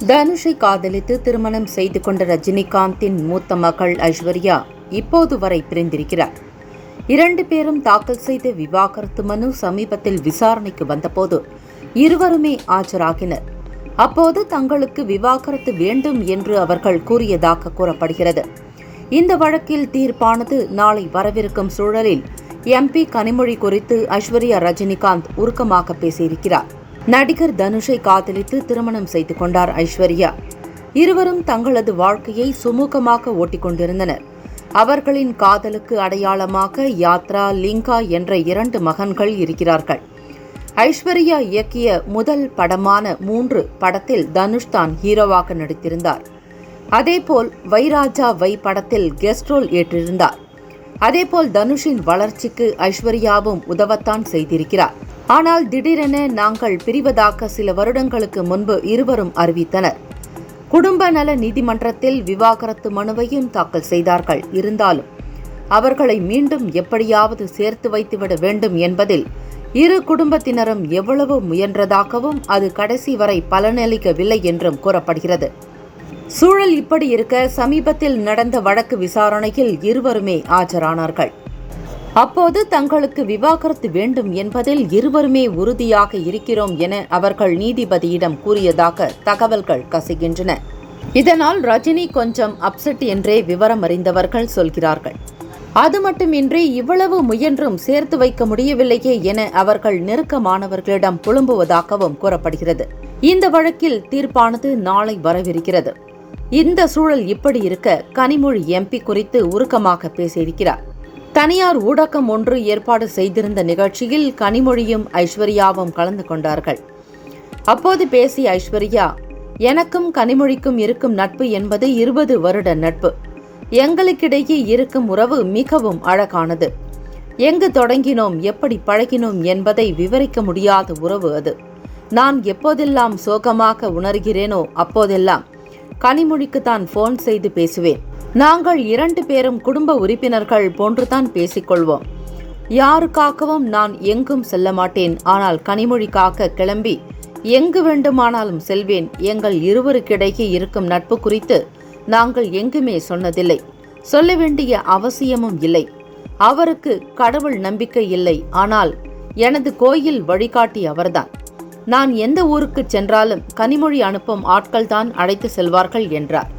தனுஷை காதலித்து திருமணம் செய்து கொண்ட ரஜினிகாந்தின் மூத்த மகள் ஐஸ்வர்யா இப்போது வரை பிரிந்திருக்கிறார். 2 பேரும் தாக்கல் செய்த விவாகரத்து மனு சமீபத்தில் விசாரணைக்கு வந்தபோது இருவருமே ஆஜராகினர். அப்போது தங்களுக்கு விவாகரத்து வேண்டும் என்று அவர்கள் கூறியதாக கூறப்படுகிறது. இந்த வழக்கில் தீர்ப்பானது நாளை வரவிருக்கும் சூழலில் MP கனிமொழி குறித்து ஐஸ்வர்யா ரஜினிகாந்த் உருக்கமாக பேசியிருக்கிறார். நடிகர் தனுஷை காதலித்து திருமணம் செய்து கொண்டார் ஐஸ்வர்யா. இருவரும் தங்களது வாழ்க்கையை சுமூகமாக ஓட்டிக்கொண்டிருந்தனர். அவர்களின் காதலுக்கு அடையாளமாக யாத்ரா, லிங்கா என்ற 2 மகன்கள் இருக்கிறார்கள். ஐஸ்வர்யா இயக்கிய முதல் படமான 3 படத்தில் தனுஷ் தான் ஹீரோவாக நடித்திருந்தார். அதேபோல் வைராஜா வை படத்தில் கெஸ்ட் ரோல் ஏற்றிருந்தார். அதேபோல் தனுஷின் வளர்ச்சிக்கு ஐஸ்வர்யாவும் உதவத்தான் செய்திருக்கிறார். ஆனால் திடீரென நாங்கள் பிரிவதாக சில வருடங்களுக்கு முன்பு இருவரும் அறிவித்தனர். குடும்ப நல நீதிமன்றத்தில் விவாகரத்து மனுவையும் தாக்கல் செய்தார்கள். இருந்தாலும் அவர்களை மீண்டும் எப்படியாவது சேர்த்து வைத்துவிட வேண்டும் என்பதில் இரு குடும்பத்தினரும் எவ்வளவு முயன்றதாகவும் அது கடைசி வரை பலனளிக்கவில்லை என்றும் கூறப்படுகிறது. சூழல் இப்படி இருக்க சமீபத்தில் நடந்த வழக்கு விசாரணையில் இருவருமே ஆஜரானார்கள். அப்போது தங்களுக்கு விவாகரத்து வேண்டும் என்பதில் இருவருமே உறுதியாக இருக்கிறோம் என அவர்கள் நீதிபதியிடம் கூறியதாக தகவல்கள் கசிகின்றன. இதனால் ரஜினி கொஞ்சம் அப்செட் என்றே விவரம் அறிந்தவர்கள் சொல்கிறார்கள். அது மட்டுமின்றி இவ்வளவு முயன்றும் சேர்த்து வைக்க முடியவில்லையே என அவர்கள் நெருக்கமானவர்களிடம் புலம்புவதாகவும் கூறப்படுகிறது. இந்த வழக்கில் தீர்ப்பானது நாளை வரவிருக்கிறது. இந்த சூழல் இப்படி இருக்க கனிமொழி MP குறித்து உருக்கமாக பேசியிருக்கிறார். தனியார் ஊடகம் ஒன்று ஏற்பாடு செய்திருந்த நிகழ்ச்சியில் கனிமொழியும் ஐஸ்வர்யாவும் கலந்து கொண்டார்கள். அப்போது பேசிய ஐஸ்வர்யா, எனக்கும் கனிமொழிக்கும் இருக்கும் நட்பு என்பது 20 வருட நட்பு. எங்களுக்கிடையே இருக்கும் உறவு மிகவும் அழகானது. எங்கு தொடங்கினோம், எப்படி பழகினோம் என்பதை விவரிக்க முடியாத உறவு அது. நான் எப்போதெல்லாம் சோகமாக உணர்கிறேனோ அப்போதெல்லாம் கனிமொழிக்கு தான் போன் செய்து பேசுவேன். நாங்கள் 2 பேரும் குடும்ப உறுப்பினர்கள் போன்றுதான் பேசிக்கொள்வோம். யாருக்காகவும் நான் எங்கும் செல்ல மாட்டேன். ஆனால் கனிமொழிக்காக கிளம்பி எங்கு வேண்டுமானாலும் செல்வேன். எங்கள் இருவருக்கிடையே இருக்கும் நட்பு குறித்து நாங்கள் எங்குமே சொன்னதில்லை. சொல்ல வேண்டிய அவசியமும் இல்லை. அவருக்கு கடவுள் நம்பிக்கை இல்லை. ஆனால் எனது கோயில் வழிகாட்டி அவர்தான். நான் எந்த ஊருக்கு சென்றாலும் கனிமொழி அனுப்பும் ஆட்கள்தான் அழைத்து செல்வார்கள் என்றார்.